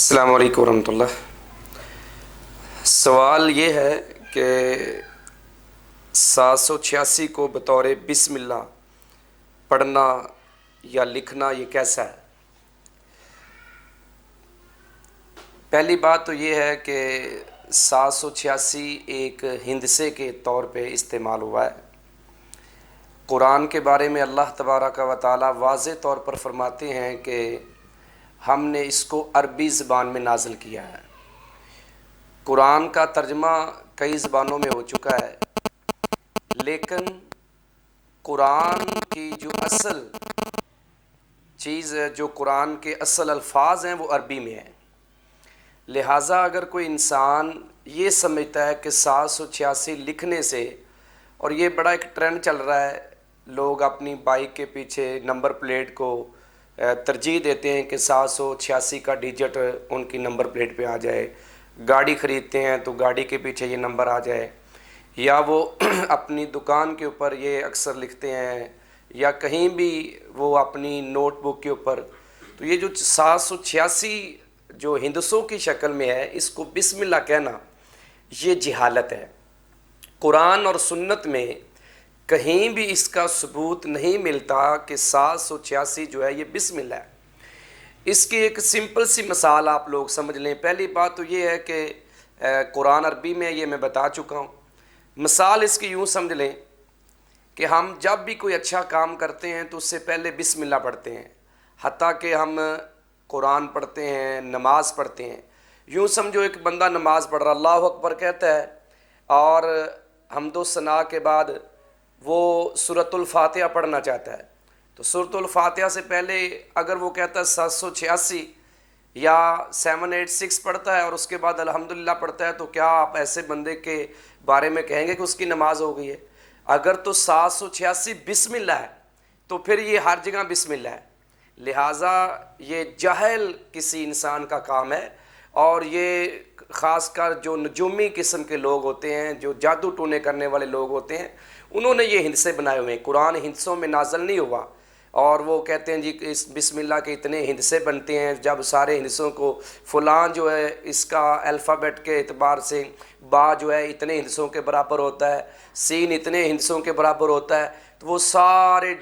السلام علیکم ورحمۃ اللہ۔ سوال یہ ہے کہ 786 کو بطور بسم اللہ پڑھنا یا لکھنا یہ کیسا ہے؟ پہلی بات تو یہ ہے کہ 786 ایک ہندسے کے طور پہ استعمال ہوا ہے۔ قرآن کے بارے میں اللہ تبارک و تعالی واضح طور پر فرماتے ہیں کہ ہم نے اس کو عربی زبان میں نازل کیا ہے۔ قرآن کا ترجمہ کئی زبانوں میں ہو چکا ہے، لیکن قرآن کی جو اصل چیز ہے، جو قرآن کے اصل الفاظ ہیں، وہ عربی میں ہیں۔ لہٰذا اگر کوئی انسان یہ سمجھتا ہے کہ 786 لکھنے سے، اور یہ بڑا ایک ٹرینڈ چل رہا ہے، لوگ اپنی بائک کے پیچھے نمبر پلیٹ کو ترجیح دیتے ہیں کہ 786 کا ڈیجٹ ان کی نمبر پلیٹ پہ آ جائے، گاڑی خریدتے ہیں تو گاڑی کے پیچھے یہ نمبر آ جائے، یا وہ اپنی دکان کے اوپر یہ اکثر لکھتے ہیں، یا کہیں بھی وہ اپنی نوٹ بک کے اوپر۔ تو یہ جو 786 جو ہندسوں کی شکل میں ہے، اس کو بسم اللہ کہنا یہ جہالت ہے۔ قرآن اور سنت میں کہیں بھی اس کا ثبوت نہیں ملتا کہ 786 جو ہے یہ بسم اللہ ہے۔ اس کی ایک سمپل سی مثال آپ لوگ سمجھ لیں۔ پہلی بات تو یہ ہے کہ قرآن عربی میں یہ میں بتا چکا ہوں۔ مثال اس کی یوں سمجھ لیں کہ ہم جب بھی کوئی اچھا کام کرتے ہیں تو اس سے پہلے بسم اللہ پڑھتے ہیں، حتیٰ کہ ہم قرآن پڑھتے ہیں، نماز پڑھتے ہیں۔ یوں سمجھو ایک بندہ نماز پڑھ رہا، اللہ اکبر کہتا ہے، اور حمد و ثنا کے بعد وہ سورۃ الفاتحہ پڑھنا چاہتا ہے، تو سورۃ الفاتحہ سے پہلے اگر وہ کہتا ہے 786 یا 786 پڑھتا ہے اور اس کے بعد الحمدللہ پڑھتا ہے، تو کیا آپ ایسے بندے کے بارے میں کہیں گے کہ اس کی نماز ہو گئی ہے؟ اگر تو 786 بسم اللہ ہے تو پھر یہ ہر جگہ بسم اللہ ہے۔ لہٰذا یہ جاہل کسی انسان کا کام ہے، اور یہ خاص کر جو نجومی قسم کے لوگ ہوتے ہیں، جو جادو ٹونے کرنے والے لوگ ہوتے ہیں، انہوں نے یہ ہندسے بنائے ہوئے ہیں۔ قرآن ہندسوں میں نازل نہیں ہوا، اور وہ کہتے ہیں جی کہ اس بسم اللہ کے اتنے ہندسے بنتے ہیں۔ جب سارے ہندسوں کو فلاں جو ہے اس کا الفابیٹ کے اعتبار سے با جو ہے اتنے ہندسوں کے برابر ہوتا ہے، سین اتنے ہندسوں کے برابر ہوتا ہے، تو وہ سارے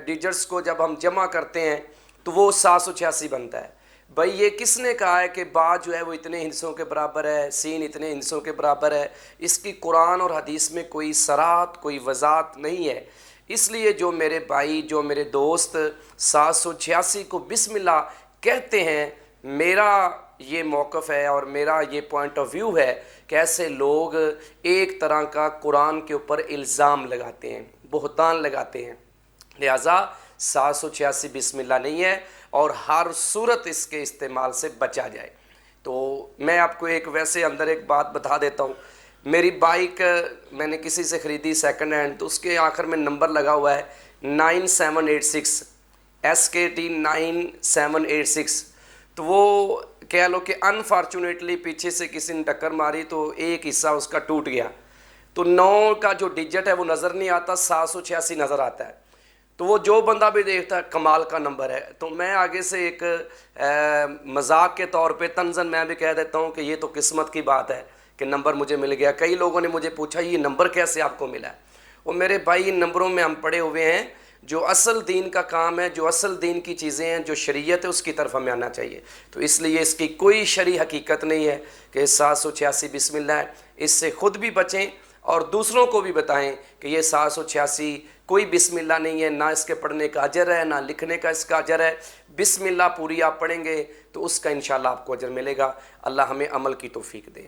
ڈیجٹس کو جب ہم جمع کرتے ہیں تو وہ 786 بنتا ہے۔ بھائی یہ کس نے کہا ہے کہ با جو ہے وہ اتنے ہندسوں کے برابر ہے، سین اتنے ہندسوں کے برابر ہے؟ اس کی قرآن اور حدیث میں کوئی صراحت، کوئی وضاحت نہیں ہے۔ اس لیے جو میرے بھائی، جو میرے دوست 786 کو بسم اللہ کہتے ہیں، میرا یہ موقف ہے اور میرا یہ پوائنٹ آف ویو ہے کہ ایسے لوگ ایک طرح کا قرآن کے اوپر الزام لگاتے ہیں، بہتان لگاتے ہیں۔ لہٰذا 786 بسم اللہ نہیں ہے، اور ہر صورت اس کے استعمال سے بچا جائے۔ تو میں آپ کو ایک ویسے اندر ایک بات بتا دیتا ہوں۔ میری بائک میں نے کسی سے خریدی سیکنڈ ہینڈ، تو اس کے آخر میں نمبر لگا ہوا ہے 9786 SKT 9786۔ تو وہ کہہ لو کہ انفارچونیٹلی پیچھے سے کسی نے ٹکر ماری تو ایک حصہ اس کا ٹوٹ گیا، تو 9 کا جو ڈیجٹ ہے وہ نظر نہیں آتا، 786 نظر آتا ہے۔ تو وہ جو بندہ بھی دیکھتا ہے کمال کا نمبر ہے۔ تو میں آگے سے ایک مذاق کے طور پہ طنزاً میں بھی کہہ دیتا ہوں کہ یہ تو قسمت کی بات ہے کہ نمبر مجھے مل گیا۔ کئی لوگوں نے مجھے پوچھا یہ نمبر کیسے آپ کو ملا ہے؟ وہ میرے بھائی ان نمبروں میں ہم پڑے ہوئے ہیں، جو اصل دین کا کام ہے، جو اصل دین کی چیزیں ہیں، جو شریعت ہے، اس کی طرف ہمیں آنا چاہیے۔ تو اس لیے اس کی کوئی شرعی حقیقت نہیں ہے کہ 786 بسم اللہ ہے۔ اس سے خود بھی بچیں اور دوسروں کو بھی بتائیں کہ یہ 786 کوئی بسم اللہ نہیں ہے، نہ اس کے پڑھنے کا اجر ہے، نہ لکھنے کا اس کا اجر ہے۔ بسم اللہ پوری آپ پڑھیں گے تو اس کا انشاءاللہ آپ کو اجر ملے گا۔ اللہ ہمیں عمل کی توفیق دے۔